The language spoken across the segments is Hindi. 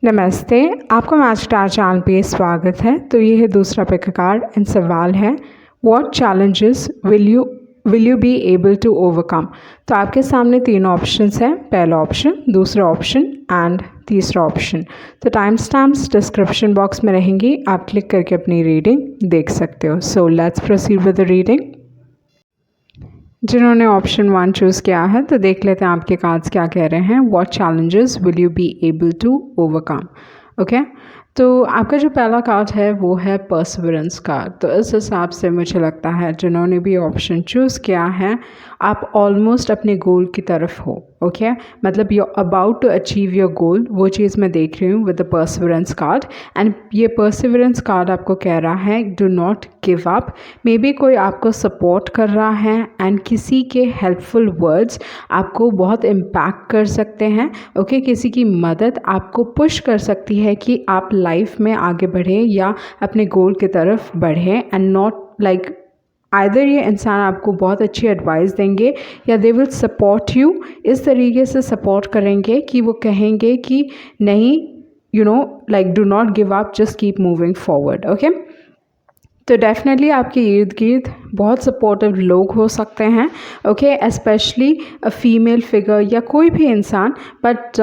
नमस्ते, आपका मैच स्टार चैनल पे स्वागत है। तो ये है दूसरा पिक कार्ड एंड सवाल है what challenges will you be able to overcome. तो आपके सामने तीन ऑप्शंस हैं, पहला ऑप्शन, दूसरा ऑप्शन एंड तीसरा ऑप्शन। तो टाइम स्टैम्प्स डिस्क्रिप्शन बॉक्स में रहेंगी, आप क्लिक करके अपनी रीडिंग देख सकते हो। So let's proceed with the reading. जिन्होंने ऑप्शन 1 चूज़ किया है तो देख लेते हैं आपके कार्ड्स क्या कह रहे हैं। What challenges will you be able to overcome. Okay, तो आपका जो पहला कार्ड है वो है परसिवरेंस कार्ड। तो इस हिसाब से मुझे लगता है जिन्होंने भी ऑप्शन चूज़ किया है आप ऑलमोस्ट अपने गोल की तरफ हो। ओके, मतलब you about to achieve your goal, वो चीज़ मैं देख रही हूँ with the perseverance card. And ये परसिवरेंस कार्ड आपको कह रहा है do not give up. Maybe कोई आपको सपोर्ट कर रहा है एंड किसी के हेल्पफुल वर्ड्स आपको बहुत इम्पैक्ट कर सकते हैं। ओके, किसी की मदद आपको पुश कर सकती है कि आप लाइफ में आगे बढ़ें या अपने गोल की तरफ बढ़ें। एंड नॉट लाइक आइदर ये इंसान आपको बहुत अच्छी एडवाइस देंगे या दे विल सपोर्ट यू, इस तरीके से सपोर्ट करेंगे कि वो कहेंगे कि नहीं, you know, like do not give up, just keep moving forward. Okay, तो डेफिनेटली आपके इर्द गिर्द बहुत सपोर्टिव लोग हो सकते हैं। ओके, स्पेशली फीमेल फिगर या कोई भी इंसान, बट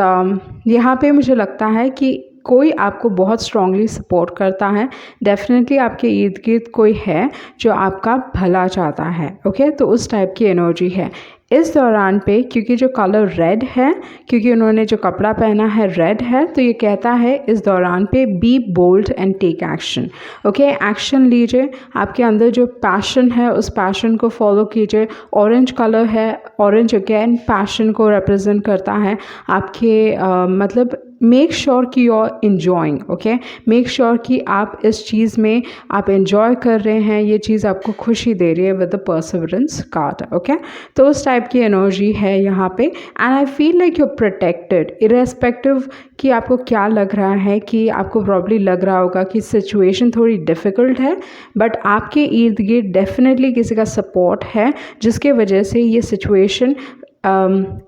यहाँ पे मुझे लगता है कि कोई आपको बहुत स्ट्रांगली सपोर्ट करता है। डेफिनेटली आपके इर्द गिर्द कोई है जो आपका भला चाहता है। ओके, तो उस टाइप की एनर्जी है इस दौरान पे। क्योंकि जो कलर रेड है, क्योंकि उन्होंने जो कपड़ा पहना है रेड है, तो ये कहता है इस दौरान पे be bold and take action. Okay, action लीजिए, आपके अंदर जो पैशन है उस पैशन को फॉलो कीजिए। ऑरेंज कलर है, ऑरेंज अगेन पैशन को रिप्रेजेंट करता है आपके मतलब मेक श्योर कि you are enjoying. Okay, make sure कि आप इस चीज़ में आप इन्जॉय कर रहे हैं, ये चीज़ आपको खुशी दे रही है with the perseverance card. Okay, तो उस टाइप की एनर्जी है यहाँ पे। And I feel like you protected, irrespective कि आपको क्या लग रहा है, कि आपको प्रॉब्ली लग रहा होगा कि सिचुएशन थोड़ी डिफ़िकल्ट है, बट आपके इर्द गिर्द डेफिनेटली किसी का सपोर्ट है जिसके वजह से ये situation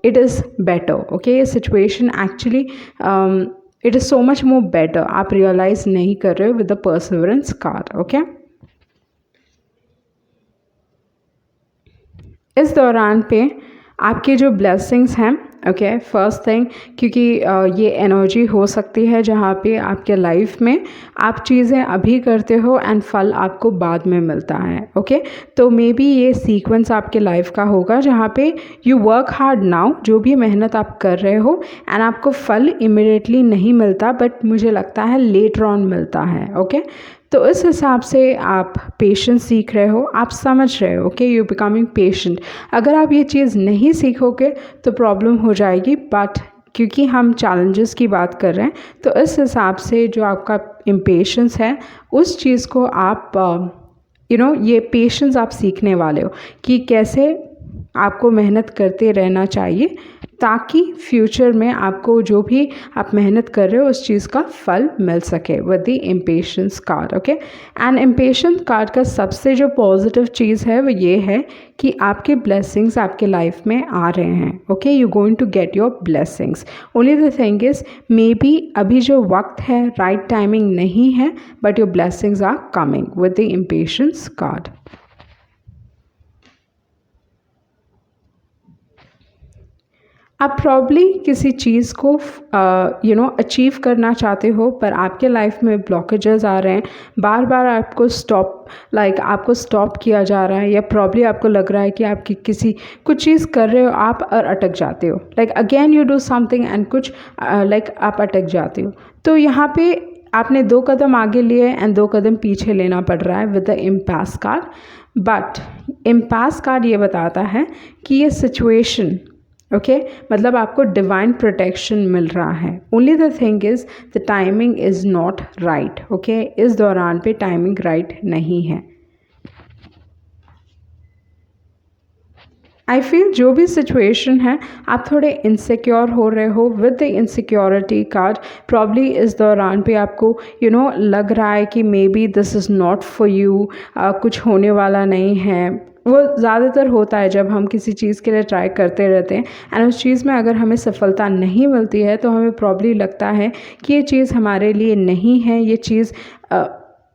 it is better. Okay, ये situation actually it is so much more better, आप realize नहीं कर रहे हो with the perseverance card. Okay, इस दौरान पे आपके जो blessings हैं, ओके, फर्स्ट थिंग, क्योंकि ये एनर्जी हो सकती है जहाँ पे आपके लाइफ में आप चीज़ें अभी करते हो एंड फल आपको बाद में मिलता है। ओके, तो मे बी ये सीक्वेंस आपके लाइफ का होगा जहाँ पे यू वर्क हार्ड नाउ, जो भी मेहनत आप कर रहे हो एंड आपको फल इमिडिएटली नहीं मिलता, बट मुझे लगता है लेटर ऑन मिलता है। ओके, तो इस हिसाब से आप पेशेंस सीख रहे हो, आप समझ रहे हो। Okay, you becoming patient. अगर आप ये चीज़ नहीं सीखोगे तो प्रॉब्लम हो जाएगी, बट क्योंकि हम चैलेंजेस की बात कर रहे हैं तो इस हिसाब से जो आपका इम्पेशेंस है उस चीज़ को आप ये पेशेंस आप सीखने वाले हो कि कैसे आपको मेहनत करते रहना चाहिए ताकि फ्यूचर में आपको जो भी आप मेहनत कर रहे हो उस चीज़ का फल मिल सके with the impatience card. Okay, and impatience card का सबसे जो पॉजिटिव चीज़ है वो ये है कि आपके ब्लेसिंग्स आपके लाइफ में आ रहे हैं। Okay, you going to get your blessings. Only the thing is maybe अभी जो वक्त है राइट टाइमिंग नहीं है, but your blessings are coming with the impatience card. आप प्रॉब्ली किसी चीज़ को अचीव करना चाहते हो, पर आपके लाइफ में ब्लॉकेजेस आ रहे हैं, बार बार आपको आपको स्टॉप किया जा रहा है, या प्रॉब्ली आपको लग रहा है कि आप किसी कुछ चीज़ कर रहे हो आप और अटक जाते हो, like again you do something and कुछ आप अटक जाते हो। तो यहाँ पे आपने 2 कदम आगे लिए एंड 2 कदम पीछे लेना पड़ रहा है with the impasse card. But impasse card ये बताता है कि ये सिचुएशन मतलब आपको डिवाइन प्रोटेक्शन मिल रहा है। Only the thing is the timing is not right. Okay, इस दौरान पे टाइमिंग राइट नहीं है। आई फील जो भी सिचुएशन है आप थोड़े इनसिक्योर हो रहे हो with the insecurity card. Probably इस दौरान पे आपको लग रहा है कि may be this is not for you, कुछ होने वाला नहीं है। वो ज़्यादातर होता है जब हम किसी चीज़ के लिए ट्राई करते रहते हैं एंड उस चीज़ में अगर हमें सफलता नहीं मिलती है तो हमें प्रॉब्ली लगता है कि ये चीज़ हमारे लिए नहीं है, ये चीज़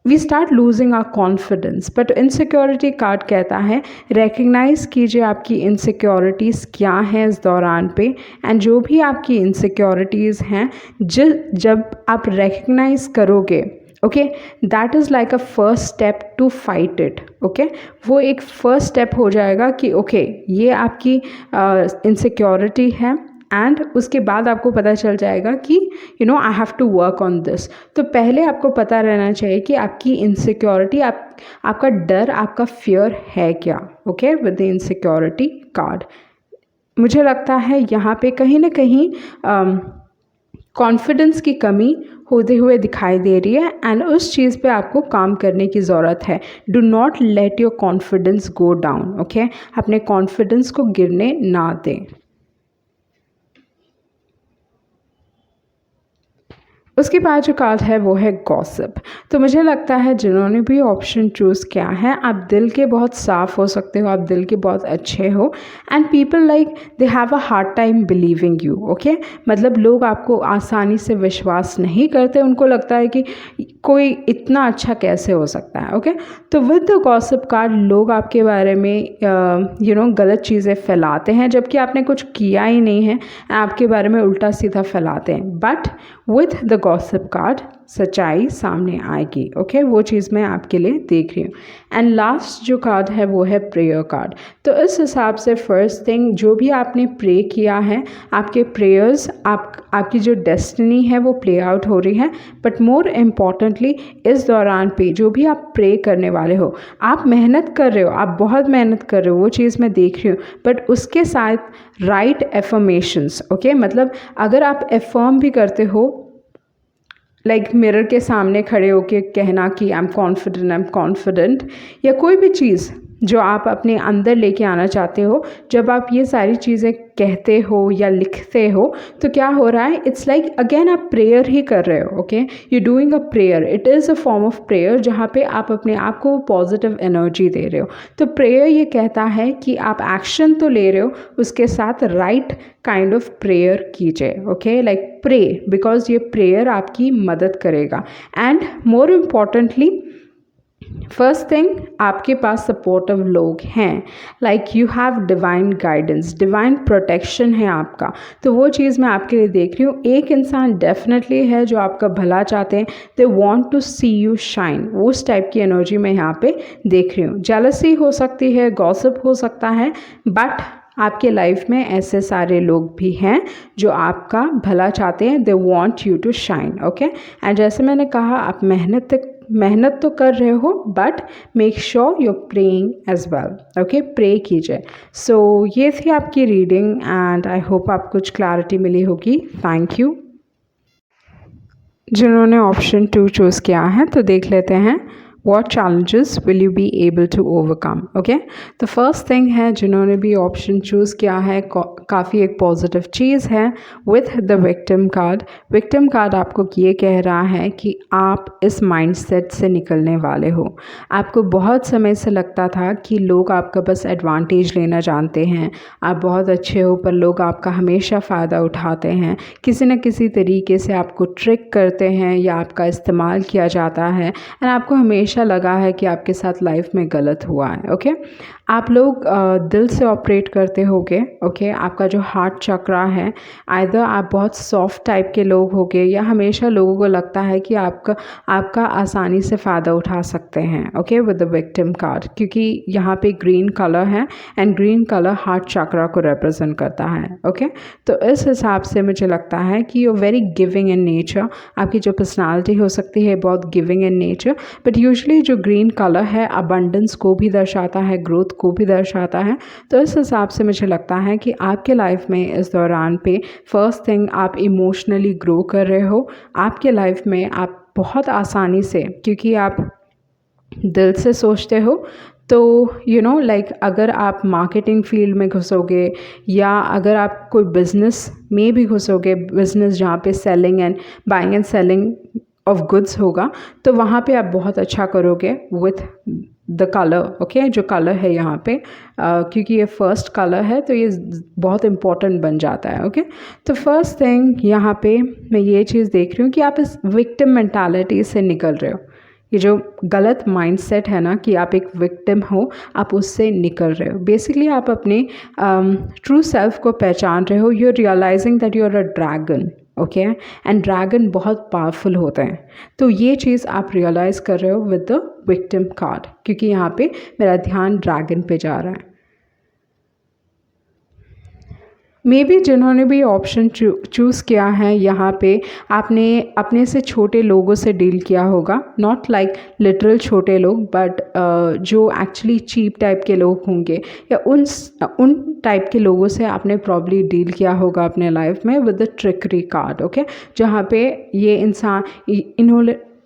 we start losing our confidence. But insecurity card कहता है रिकग्नाइज़ कीजिए आपकी इनसिक्योरिटीज़ क्या हैं इस दौरान पे, एंड जो भी आपकी इनसिक्योरिटीज़ हैं जब आप रिकग्नाइज़ करोगे, okay, that is like a first step to fight it. Okay, वो एक फर्स्ट स्टेप हो जाएगा कि ओके ये आपकी इनसिक्योरिटी है, एंड उसके बाद आपको पता चल जाएगा कि you know I have to work on this. तो पहले आपको पता रहना चाहिए कि आपकी इनसिक्योरिटी, आपका डर, आपका फियर है क्या। Okay, with the insecurity card मुझे लगता है यहाँ पे कहीं ना कहीं कॉन्फिडेंस की कमी होते हुए दिखाई दे रही है, एंड उस चीज़ पे आपको काम करने की ज़रूरत है। Do not let your confidence go down. Okay, अपने कॉन्फिडेंस को गिरने ना दें। उसके बाद जो कार्ड है वो है गॉसिप। तो मुझे लगता है जिन्होंने भी ऑप्शन चूज़ किया है, आप दिल के बहुत साफ़ हो सकते हो, आप दिल के बहुत अच्छे हो, and people like they have a hard time believing you. Okay, मतलब लोग आपको आसानी से विश्वास नहीं करते, उनको लगता है कि कोई इतना अच्छा कैसे हो सकता है। ओके, तो विद द गॉसिप कार्ड लोग आपके बारे में गलत चीज़ें फैलाते हैं जबकि आपने कुछ किया ही नहीं है, आपके बारे में उल्टा सीधा फैलाते हैं। But with the gossip card सच्चाई सामने आएगी। ओके, वो चीज़ मैं आपके लिए देख रही हूँ। एंड लास्ट जो कार्ड है वो है प्रेयर कार्ड। तो इस हिसाब से फर्स्ट थिंग, जो भी आपने प्रे किया है, आपके प्रेयर्स, आपकी जो डेस्टिनी है वो प्ले आउट हो रही है। बट मोर इम्पॉर्टेंटली इस दौरान पे जो भी आप प्रे करने वाले हो, आप मेहनत कर रहे हो, आप बहुत मेहनत कर रहे हो, वो चीज़ मैं देख रही हूँ। बट उसके साथ राइट एफर्मेशंस। ओके, मतलब अगर आप एफर्म भी करते हो, लाइक मिरर के सामने खड़े होके कहना कि आई एम कॉन्फिडेंट, या कोई भी चीज़ जो आप अपने अंदर लेके आना चाहते हो, जब आप ये सारी चीज़ें कहते हो या लिखते हो तो क्या हो रहा है, इट्स लाइक अगेन आप प्रेयर ही कर रहे हो। Okay, you doing a prayer, it is a form of prayer जहाँ पे आप अपने आप को पॉजिटिव एनर्जी दे रहे हो। तो प्रेयर ये कहता है कि आप एक्शन तो ले रहे हो, उसके साथ राइट काइंड ऑफ प्रेयर कीजिए। ओके, लाइक प्रे, बिकॉज ये प्रेयर आपकी मदद करेगा। And more importantly first thing, आपके पास सपोर्टिव लोग हैं, like you have divine guidance, divine protection है आपका। तो वो चीज़ मैं आपके लिए देख रही हूँ। एक इंसान डेफिनेटली है जो आपका भला चाहते हैं, they want to see you shine, उस टाइप की एनर्जी मैं यहाँ पे देख रही हूँ। जेलसी हो सकती है, गॉसिप हो सकता है, बट आपके लाइफ में ऐसे सारे लोग भी हैं जो आपका भला चाहते हैं, they want you to shine. Okay, and जैसे मैंने कहा, आप मेहनत तो कर रहे हो, but make sure you praying as well. Okay, pray कीजिए। सो ये थी आपकी रीडिंग, एंड आई होप आपको कुछ क्लैरिटी मिली होगी। Thank you. जिन्होंने ऑप्शन 2 चूज़ किया है तो देख लेते हैं what challenges will you be able to overcome। Okay, तो फर्स्ट थिंग है, जिन्होंने भी ऑप्शन चूज़ किया है, काफ़ी एक पॉजिटिव चीज़ है with the victim card. Victim card आपको ये कह रहा है कि आप इस माइंडसेट से निकलने वाले हो। आपको बहुत समय से लगता था कि लोग आपका बस एडवांटेज लेना जानते हैं, आप बहुत अच्छे हो, पर लोग आपका हमेशा फ़ायदा उठाते हैं, किसी न किसी तरीके से आपको ट्रिक करते हैं या आपका इस्तेमाल किया जाता है, एंड आपको हमेशा लगा है कि आपके साथ लाइफ में गलत हुआ है। ओके, आप लोग दिल से ऑपरेट करते होगे। ओके, आपका जो हार्ट चक्रा है, आइदर आप बहुत सॉफ्ट टाइप के लोग होगे या हमेशा लोगों को लगता है कि आपका आसानी से फ़ायदा उठा सकते हैं। Okay, with the victim card, क्योंकि यहाँ पे ग्रीन कलर है एंड ग्रीन कलर हार्ट चक्रा को रिप्रेजेंट करता है। ओके, तो इस हिसाब से मुझे लगता है कि you very giving in nature, आपकी जो पर्सनालिटी हो सकती है बहुत giving in nature. But usually जो ग्रीन कलर है अबंडेंस को भी दर्शाता है, ग्रोथ को भी दर्शाता है। तो इस हिसाब से मुझे लगता है कि आपके लाइफ में इस दौरान पे फर्स्ट थिंग, आप इमोशनली ग्रो कर रहे हो। आपके लाइफ में आप बहुत आसानी से, क्योंकि आप दिल से सोचते हो, तो यू नो लाइक अगर आप मार्केटिंग फील्ड में घुसोगे या अगर आप कोई बिज़नेस में भी घुसोगे, बिज़नेस जहाँ पे selling and buying and selling of goods होगा तो वहाँ पे आप बहुत अच्छा करोगे विथ द कलर। ओके, जो कलर है यहाँ पे क्योंकि ये फर्स्ट कलर है तो ये बहुत इम्पॉर्टेंट बन जाता है। ओके, तो फर्स्ट थिंग यहाँ पे मैं ये चीज़ देख रही हूँ कि आप इस विक्टिम मेंटालिटी से निकल रहे हो। ये जो गलत माइंडसेट है ना कि आप एक विक्टिम हो, आप उससे निकल रहे हो। बेसिकली आप अपने ट्रू सेल्फ को पहचान रहे हो। You are realising that you are a dragon. Okay, and dragon बहुत पावरफुल होते हैं। तो ये चीज़ आप रियलाइज़ कर रहे हो विद द विक्टिम कार्ड, क्योंकि यहाँ पे मेरा ध्यान ड्रैगन पे जा रहा है। मे बी जिन्होंने भी ऑप्शन चूज़ किया है यहाँ पे आपने अपने से छोटे लोगों से डील किया होगा, नॉट लाइक लिटरल छोटे लोग बट जो एक्चुअली चीप टाइप के लोग होंगे या उन टाइप के लोगों से आपने प्रॉब्ली डील किया होगा अपने लाइफ में with the trickery card. Okay, जहाँ पे ये इंसान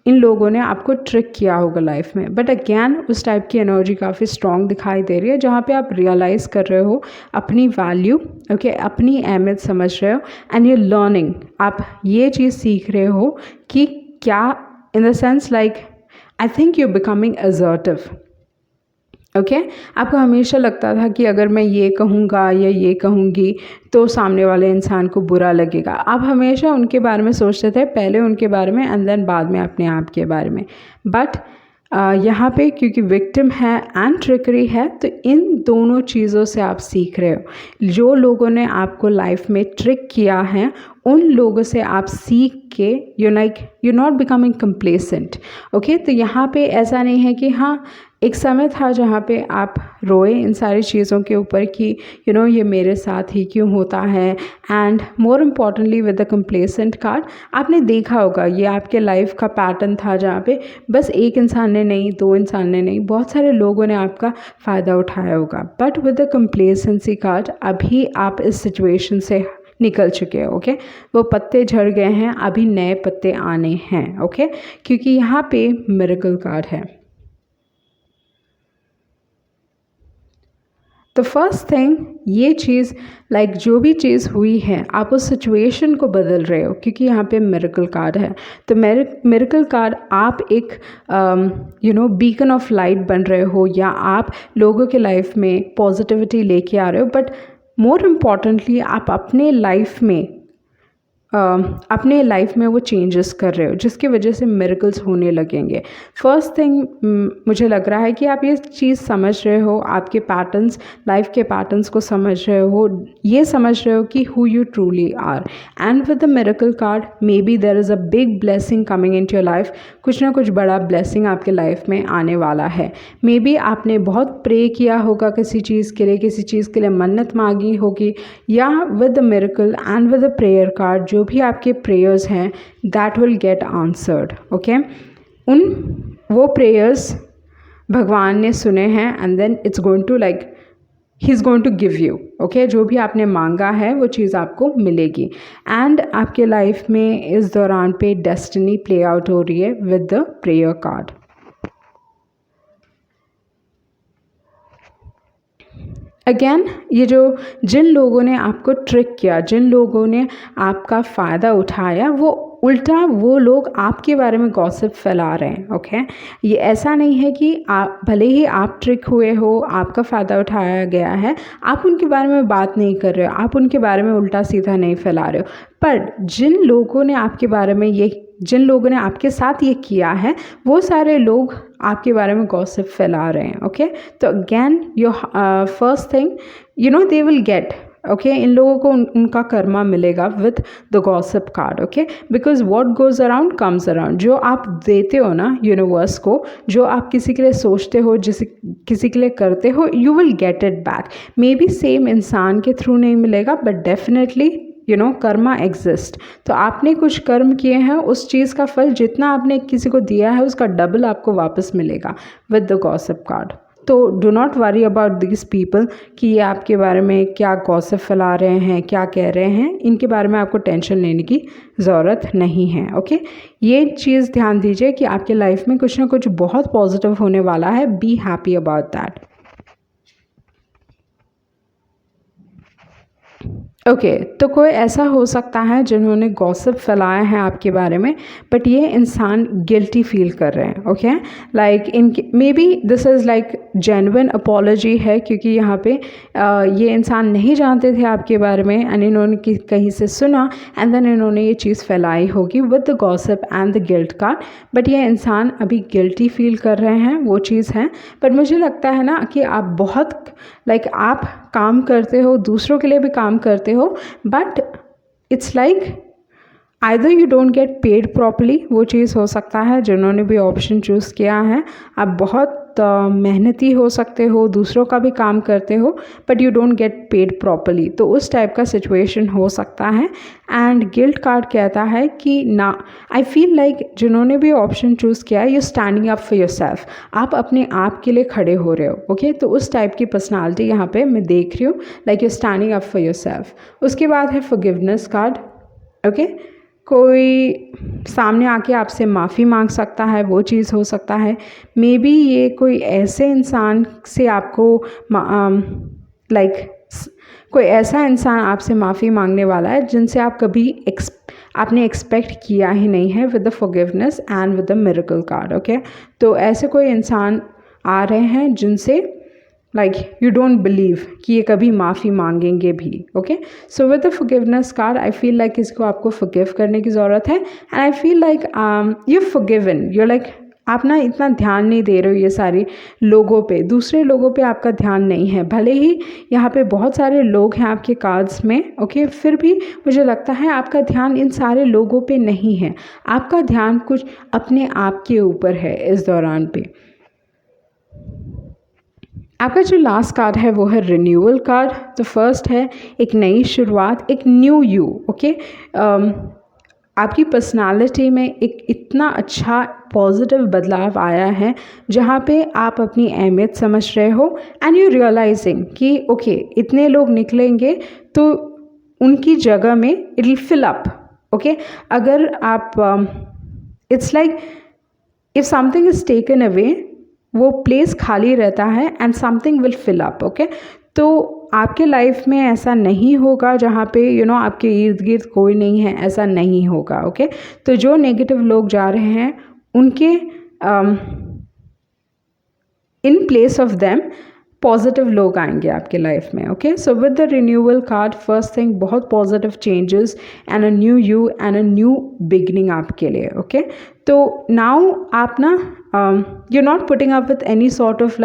इन लोगों ने आपको ट्रिक किया होगा लाइफ में, बट अगेन उस टाइप की एनर्जी काफ़ी स्ट्रॉन्ग दिखाई दे रही है जहाँ पे आप रियलाइज़ कर रहे हो अपनी वैल्यू। ओके, अपनी अहमियत समझ रहे हो एंड यू लर्निंग, आप ये चीज़ सीख रहे हो कि क्या in the sense like I think you becoming assertive. Okay, आपको हमेशा लगता था कि अगर मैं ये कहूँगा या ये कहूँगी तो सामने वाले इंसान को बुरा लगेगा। आप हमेशा उनके बारे में सोचते थे, पहले उनके बारे में एंड देन बाद में अपने आप के बारे में। बट यहाँ पे क्योंकि विक्टिम है एंड ट्रिकरी है तो इन दोनों चीज़ों से आप सीख रहे हो। जो लोगों ने आपको लाइफ में ट्रिक किया है उन लोगों से आप सीख के you not becoming complacent. Okay, तो यहाँ पे ऐसा नहीं है कि हाँ एक समय था जहाँ पे आप रोए इन सारी चीज़ों के ऊपर कि ये मेरे साथ ही क्यों होता है। And more importantly with the complacent card आपने देखा होगा ये आपके लाइफ का पैटर्न था जहाँ पे बस एक इंसान ने नहीं, दो इंसान ने नहीं, बहुत सारे लोगों ने आपका फ़ायदा उठाया होगा। But with the complacency card अभी आप इस सिचुएशन से निकल चुके हैं। ओके, वो पत्ते झड़ गए हैं, अभी नए पत्ते आने हैं। ओके, क्योंकि यहाँ पे मिरेकल कार्ड है। तो फर्स्ट थिंग ये चीज़ लाइक जो भी चीज़ हुई है आप उस सिचुएशन को बदल रहे हो क्योंकि यहाँ पे मिरेकल कार्ड है। तो मिरेकल कार्ड आप एक बीकन ऑफ लाइट बन रहे हो या आप लोगों के लाइफ में पॉजिटिविटी लेके आ रहे हो। बट मोर इम्पॉर्टेंटली आप अपने लाइफ में वो चेंजेस कर रहे हो जिसकी वजह से मिरेकल्स होने लगेंगे। फर्स्ट थिंग मुझे लग रहा है कि आप ये चीज़ समझ रहे हो, आपके पैटर्न्स, लाइफ के पैटर्न्स को समझ रहे हो, ये समझ रहे हो कि who you truly are. And with the miracle card maybe there is a big blessing coming into your life. कुछ ना कुछ बड़ा ब्लेसिंग आपके लाइफ में आने वाला है। मे बी आपने बहुत प्रे किया होगा किसी चीज़ के लिए, किसी चीज़ के लिए मन्नत मांगी होगी, या with the miracle and with the prayer card जो भी आपके प्रेयर्स हैं that will get answered. Okay, वो प्रेयर्स भगवान ने सुने हैं and then it's going to like he is going to give you. Okay, जो भी आपने मांगा है वो चीज़ आपको मिलेगी। एंड आपके लाइफ में इस दौरान पे डेस्टिनी प्ले आउट हो रही है with the prayer card. Again ये जिन लोगों ने आपको ट्रिक किया, जिन लोगों ने आपका फ़ायदा उठाया, वो उल्टा वो लोग आपके बारे में गॉसिप फैला रहे हैं। ओके, ये ऐसा नहीं है कि आप भले ही आप ट्रिक हुए हो, आपका फ़ायदा उठाया गया है, आप उनके बारे में बात नहीं कर रहे हो, आप उनके बारे में उल्टा सीधा नहीं फैला रहे हो। पर जिन लोगों ने आपके साथ ये किया है वो सारे लोग आपके बारे में गॉसिप फैला रहे हैं। ओके, तो again your first thing they will get. Okay, इन लोगों को उनका कर्मा मिलेगा with the gossip card. Okay, because what goes around comes around. जो आप देते हो ना यूनिवर्स को, जो आप किसी के लिए सोचते हो, किसी के लिए करते हो, you will get it back. May be same इंसान के थ्रू नहीं मिलेगा बट डेफिनेटली कर्मा एग्जिस्ट। तो आपने कुछ कर्म किए हैं, उस चीज़ का फल जितना आपने किसी को दिया है उसका डबल आपको वापस मिलेगा विद द गॉसिप कार्ड। तो do not worry about this people कि ये आपके बारे में क्या गॉसिप फैला रहे हैं, क्या कह रहे हैं। इनके बारे में आपको टेंशन लेने की ज़रूरत नहीं है। ओके, ये चीज़ ध्यान दीजिए कि आपके लाइफ में कुछ ना कुछ बहुत पॉजिटिव होने वाला है। Be happy about that. Okay तो कोई ऐसा हो सकता है जिन्होंने गॉसिप फैलाया है आपके बारे में, बट ये इंसान गिल्टी फील कर रहे हैं। Okay like in may be this is like genuine apology है, क्योंकि यहाँ पे ये इंसान नहीं जानते थे आपके बारे में एंड इन्होंने कहीं से सुना एंड देन इन्होंने ये चीज़ फैलाई होगी with the gossip and the guilt card. But ये इंसान अभी गिल्टी फील कर रहे हैं, वो चीज़ है। बट मुझे लगता है ना कि आप बहुत आप काम करते हो, दूसरों के लिए भी काम करते हो, but it's like either you don't get paid properly, वो चीज़ हो सकता है। जिन्होंने भी ऑप्शन चूज़ किया है, आप बहुत मेहनती हो सकते हो, दूसरों का भी काम करते हो, but you don't get paid properly, तो उस टाइप का सिचुएशन हो सकता है। एंड गिल्ट कार्ड कहता है कि ना, आई फील लाइक जिन्होंने भी ऑप्शन चूज़ किया है, you standing up for your self, आप अपने आप के लिए खड़े हो रहे हो। ओके तो उस टाइप की पर्सनालिटी यहाँ पे मैं देख रही हूँ, like you standing up for your self. उसके बाद है फॉरगिवनेस कार्ड। ओके कोई सामने आके आपसे माफ़ी मांग सकता है, वो चीज़ हो सकता है। मे बी ये कोई ऐसे इंसान से आपको कोई ऐसा इंसान आपसे माफ़ी मांगने वाला है जिनसे आप कभी आपने एक्सपेक्ट किया ही नहीं है, with the forgiveness and with the miracle card. Okay तो ऐसे कोई इंसान आ रहे हैं जिनसे you don't believe कि ये कभी माफ़ी मांगेंगे भी। Okay so with the forgiveness card I feel like इसको आपको फॉरगिव करने की ज़रूरत है। And I feel like you forgiven, you आप ना इतना ध्यान नहीं दे रहे हो ये सारे लोगों पे, दूसरे लोगों पे आपका ध्यान नहीं है। भले ही यहाँ पे बहुत सारे लोग हैं आपके कार्ड्स में, ओके फिर भी मुझे लगता है आपका ध्यान इन सारे लोगों पे नहीं है, आपका ध्यान कुछ अपने आप के ऊपर है इस दौरान पे। आपका जो लास्ट कार्ड है वो है रिन्यूअल कार्ड। तो फर्स्ट है एक नई शुरुआत, एक न्यू यू। ओके आपकी पर्सनालिटी में एक इतना अच्छा पॉजिटिव बदलाव आया है जहाँ पे आप अपनी अहमियत समझ रहे हो एंड यू रियलाइजिंग कि ओके इतने लोग निकलेंगे तो उनकी जगह में it will fill up. Okay अगर आप it's like if something is taken away, वो प्लेस खाली रहता है and something will fill up. Okay तो आपके लाइफ में ऐसा नहीं होगा जहाँ पे आपके इर्द गिर्द कोई नहीं है, ऐसा नहीं होगा। ओके तो जो नेगेटिव लोग जा रहे हैं उनके in place of them positive लोग आएंगे आपके लाइफ में। Okay so with the renewal card first thing बहुत positive changes and a new you and a new beginning आपके लिए। ओके तो नाउ आप ना you not putting up with any sort of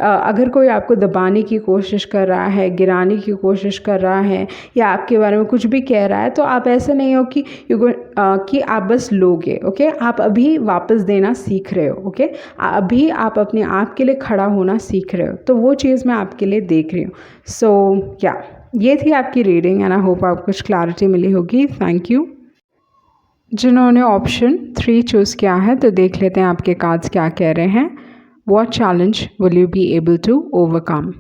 अगर कोई आपको दबाने की कोशिश कर रहा है, गिराने की कोशिश कर रहा है या आपके बारे में कुछ भी कह रहा है, तो आप ऐसे नहीं हो कि कि आप बस लोगे। ओके आप अभी वापस देना सीख रहे हो। ओके अभी आप अपने आप के लिए खड़ा होना सीख रहे हो, तो वो चीज़ मैं आपके लिए देख रही हूँ। सो या ये थी आपकी रीडिंग एंड आई होप आपको कुछ क्लैरिटी मिली होगी। Thank you. जिन्होंने ऑप्शन 3 चूज़ किया है तो देख लेते हैं आपके कार्ड्स क्या कह रहे हैं। What challenge will you be able to overcome.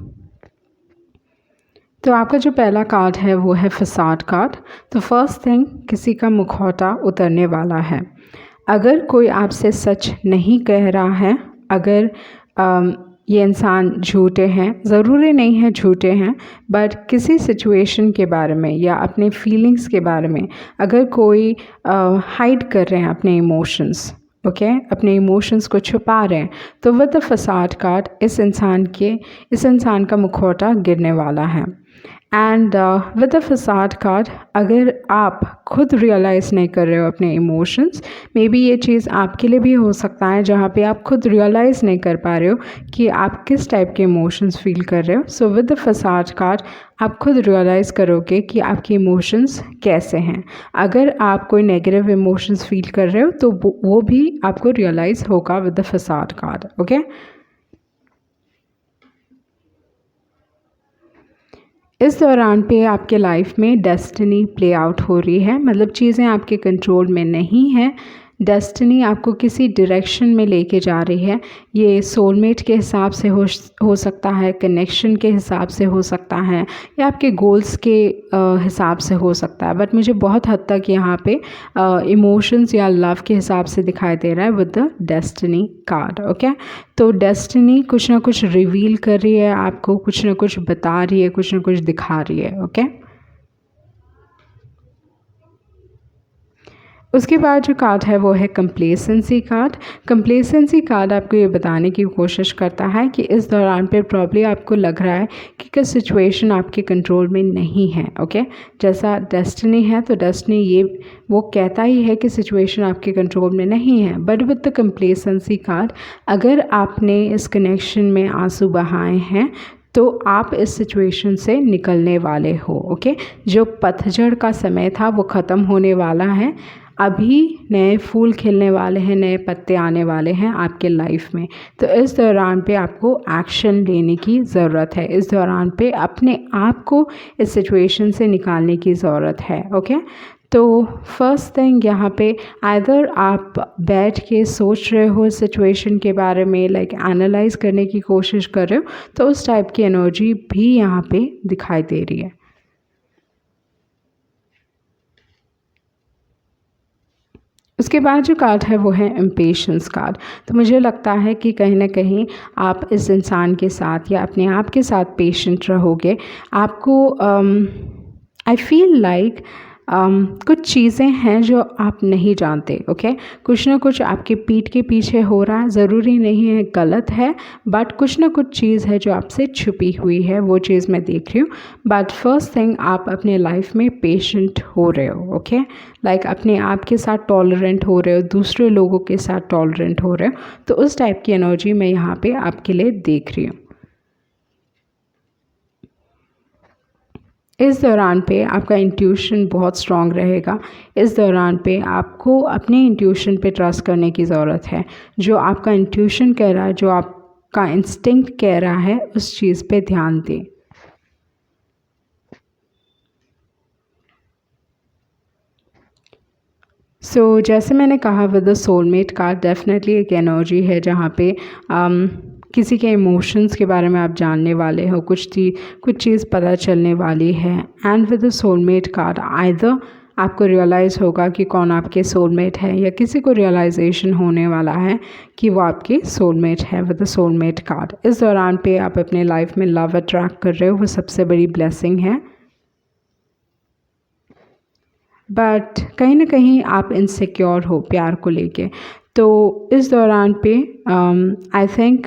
तो आपका जो पहला कार्ड है वो है फसाद कार्ड। तो फर्स्ट थिंग किसी का मुखौटा उतरने वाला है। अगर कोई आपसे सच नहीं कह रहा है, अगर ये इंसान झूठे हैं, ज़रूरी नहीं है झूठे हैं, बट किसी सिचुएशन के बारे में या अपने फीलिंग्स के बारे में अगर कोई हाइड कर रहे हैं अपने इमोशंस, ओके अपने इमोशंस को छुपा रहे हैं, तो विद द फसाद कार्ड इस इंसान का मुखौटा गिरने वाला है। एंड विद द फसाद कार्ड अगर आप खुद रियलाइज़ नहीं कर रहे हो अपने इमोशंस, मे बी ये चीज़ आपके लिए भी हो सकता है जहाँ पे आप खुद रियलाइज़ नहीं कर पा रहे हो कि आप किस टाइप के इमोशंस फील कर रहे हो। सो विद द फसाद कार्ड आप खुद रियलाइज़ करोगे कि आपके इमोशंस कैसे हैं। अगर आप कोई नेगेटिव इमोशंस फील कर रहे हो तो वो भी आपको रियलाइज़ होगा विद द फसाद कार्ड। ओके इस दौरान पे आपके लाइफ में डेस्टिनी प्ले आउट हो रही है, मतलब चीज़ें आपके कंट्रोल में नहीं हैं। डेस्टिनी आपको किसी डायरेक्शन में लेके जा रही है। ये सोलमेट के हिसाब से हो सकता है, कनेक्शन के हिसाब से हो सकता है, या आपके गोल्स के हिसाब से हो सकता है, बट मुझे बहुत हद तक यहाँ पे इमोशंस या लव के हिसाब से दिखाई दे रहा है with the destiny card. Okay तो डेस्टिनी कुछ ना कुछ रिवील कर रही है आपको, कुछ ना कुछ बता रही है, कुछ ना कुछ दिखा रही है। ओके उसके बाद जो कार्ड है वो है कंप्लेसेंसी कार्ड। कंप्लेसेंसी कार्ड आपको ये बताने की कोशिश करता है कि इस दौरान पे प्रॉब्ली आपको लग रहा है कि कुछ सिचुएशन आपके कंट्रोल में नहीं है। ओके, जैसा डेस्टिनी है तो डेस्टिनी ये वो कहता ही है कि सिचुएशन आपके कंट्रोल में नहीं है, but with the complacency card अगर आपने इस कनेक्शन में आंसू बहाए हैं तो आप इस सिचुएशन से निकलने वाले हो। ओके, जो पतझड़ का समय था वो ख़त्म होने वाला है। अभी नए फूल खिलने वाले हैं, नए पत्ते आने वाले हैं आपके लाइफ में। तो इस दौरान पे आपको एक्शन लेने की ज़रूरत है। इस दौरान पे अपने आप को इस सिचुएशन से निकालने की ज़रूरत है। ओके, तो फर्स्ट थिंग यहाँ पे आइदर आप बैठ के सोच रहे हो सिचुएशन के बारे में, लाइक एनालाइज करने की कोशिश कर रहे हो, तो उस टाइप की एनर्जी भी यहाँ पे दिखाई दे रही है। उसके बाद जो कार्ड है वो है इम्पेशंस कार्ड। तो मुझे लगता है कि कहीं ना कहीं आप इस इंसान के साथ या अपने आप के साथ पेशेंट रहोगे। आपको आई फील लाइक कुछ चीज़ें हैं जो आप नहीं जानते। ओके, कुछ ना कुछ आपके पीठ के पीछे हो रहा है, ज़रूरी नहीं है गलत है, बट कुछ ना कुछ चीज़ है जो आपसे छुपी हुई है, वो चीज़ मैं देख रही हूँ। बट फर्स्ट थिंग, आप अपने लाइफ में पेशेंट हो रहे हो। ओके, लाइक अपने आप के साथ टॉलरेंट हो रहे हो, दूसरे लोगों के साथ टॉलरेंट हो रहे हो। तो उस टाइप की एनर्जी मैं यहाँ पे आपके लिए देख रही हूँ। इस दौरान पे आपका इंट्यूशन बहुत स्ट्रॉन्ग रहेगा। इस दौरान पे आपको अपने इंट्यूशन पे ट्रस्ट करने की ज़रूरत है। जो आपका इंट्यूशन कह रहा है, जो आपका इंस्टिंक्ट कह रहा है, उस चीज़ पे ध्यान दें। सो जैसे मैंने कहा, with the soulmate card definitely एक एनर्जी है जहाँ पे किसी के इमोशंस के बारे में आप जानने वाले हो, कुछ चीज़ पता चलने वाली है। And with the soulmate card either आपको रियलाइज़ होगा कि कौन आपके सोलमेट है, या किसी को रियलाइजेशन होने वाला है कि वो आपके सोलमेट है विद द सोलमेट कार्ड। इस दौरान पे आप अपने लाइफ में लव अट्रैक्ट कर रहे हो, वो सबसे बड़ी ब्लेसिंग है। बट कहीं ना कहीं आप इनसिक्योर हो प्यार को लेके। तो इस दौरान पे आई थिंक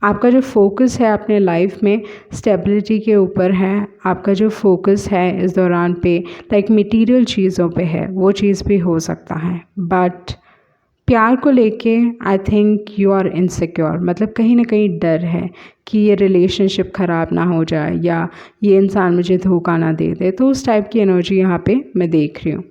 आपका जो फोकस है अपने लाइफ में स्टेबिलिटी के ऊपर है। आपका जो फोकस है इस दौरान पे लाइक मटेरियल चीज़ों पे है, वो चीज़ भी हो सकता है। बट प्यार को लेके I think you are insecure, मतलब कहीं ना कहीं डर है कि ये रिलेशनशिप ख़राब ना हो जाए या ये इंसान मुझे धोखा ना दे दे। तो उस टाइप की एनर्जी यहाँ पे मैं देख रही हूँ।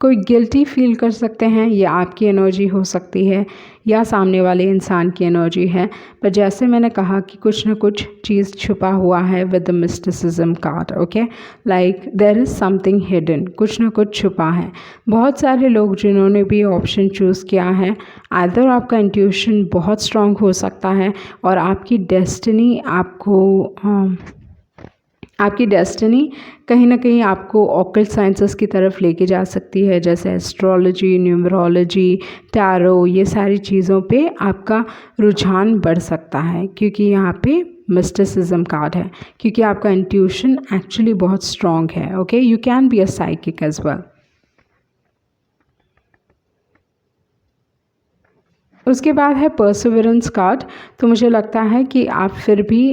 कोई गिल्टी फील कर सकते हैं, ये आपकी एनर्जी हो सकती है या सामने वाले इंसान की एनर्जी है। पर जैसे मैंने कहा कि कुछ ना कुछ चीज़ छुपा हुआ है with the mysticism card. Okay, like there is something hidden, कुछ ना कुछ छुपा है। बहुत सारे लोग जिन्होंने भी ऑप्शन चूज़ किया है, आइदर आपका इंट्यूशन बहुत स्ट्रांग हो सकता है और आपकी डेस्टिनी आपकी डेस्टिनी कहीं ना कहीं आपको ऑकल्ट साइंसेस की तरफ लेके जा सकती है, जैसे एस्ट्रोलॉजी, न्यूमरोलॉजी, टैरो, ये सारी चीज़ों पे आपका रुझान बढ़ सकता है, क्योंकि यहाँ पे मिस्टिसिज्म कार्ड है, क्योंकि आपका इंट्यूशन एक्चुअली बहुत स्ट्रॉन्ग है। Okay, you can be a psychic as well. उसके बाद है परसिवरेंस कार्ड। तो मुझे लगता है कि आप फिर भी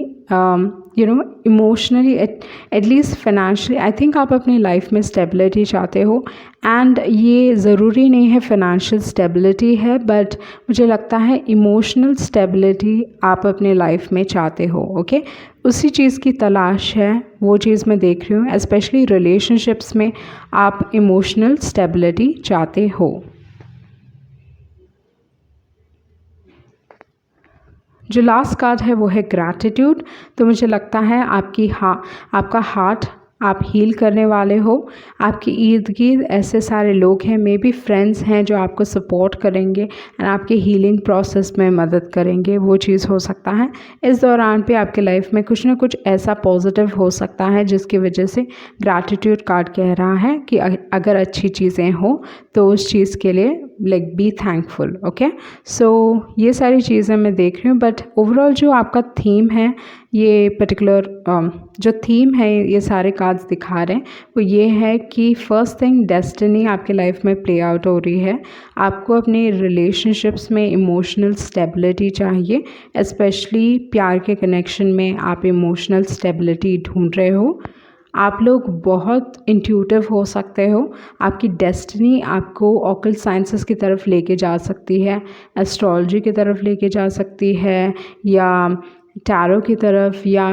emotionally at least financially, I think आप अपनी लाइफ में स्टेबिलिटी चाहते हो। एंड ये ज़रूरी नहीं है फाइनेंशियल स्टेबिलिटी है, बट मुझे लगता है इमोशनल स्टेबिलिटी आप अपने लाइफ में चाहते हो। ओके, उसी चीज़ की तलाश है, वो चीज़ मैं देख रही हूँ। स्पेशली रिलेशनशिप्स में आप इमोशनल स्टेबिलिटी चाहते हो। जो लास्ट कार्ड है वो है ग्रैटिट्यूड। तो मुझे लगता है आपका हार्ट आप हील करने वाले हो। आपके इर्द गिर्द ऐसे सारे लोग हैं, मे बी फ्रेंड्स हैं, जो आपको सपोर्ट करेंगे एंड आपके हीलिंग प्रोसेस में मदद करेंगे, वो चीज़ हो सकता है। इस दौरान पे आपके लाइफ में कुछ ना कुछ ऐसा पॉजिटिव हो सकता है जिसकी वजह से ग्रैटिट्यूड कार्ड कह रहा है कि अगर अच्छी चीज़ें हो तो उस चीज़ के लिए लाइक बी थैंकफुल। ओके, सो ये सारी चीज़ें मैं देख रही हूँ। बट ओवरऑल जो आपका थीम है, ये पर्टिकुलर जो थीम है ये सारे कार्ड्स दिखा रहे हैं वो ये है कि फर्स्ट थिंग डेस्टिनी आपके लाइफ में प्ले आउट हो रही है। आपको अपने रिलेशनशिप्स में इमोशनल स्टेबिलिटी चाहिए, स्पेशली प्यार के कनेक्शन में आप इमोशनल स्टेबिलिटी ढूंढ रहे हो। आप लोग बहुत इंट्यूटिव हो सकते हो। आपकी डेस्टिनी आपको ऑकल्ट साइंसेस की तरफ लेके जा सकती है, एस्ट्रोलॉजी की तरफ लेके जा सकती है, या टैरो की तरफ, या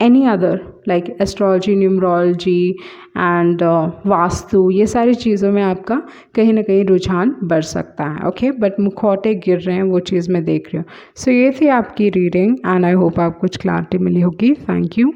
any other like astrology, numerology and vastu, ये सारी चीज़ों में आपका कहीं ना कहीं रुझान बढ़ सकता है। ओके, बट मुखौटे गिर रहे हैं वो चीज़ मैं देख रही हूँ। सो ये थी आपकी रीडिंग एंड आई होप आपको कुछ क्लैरिटी मिली होगी। Thank you.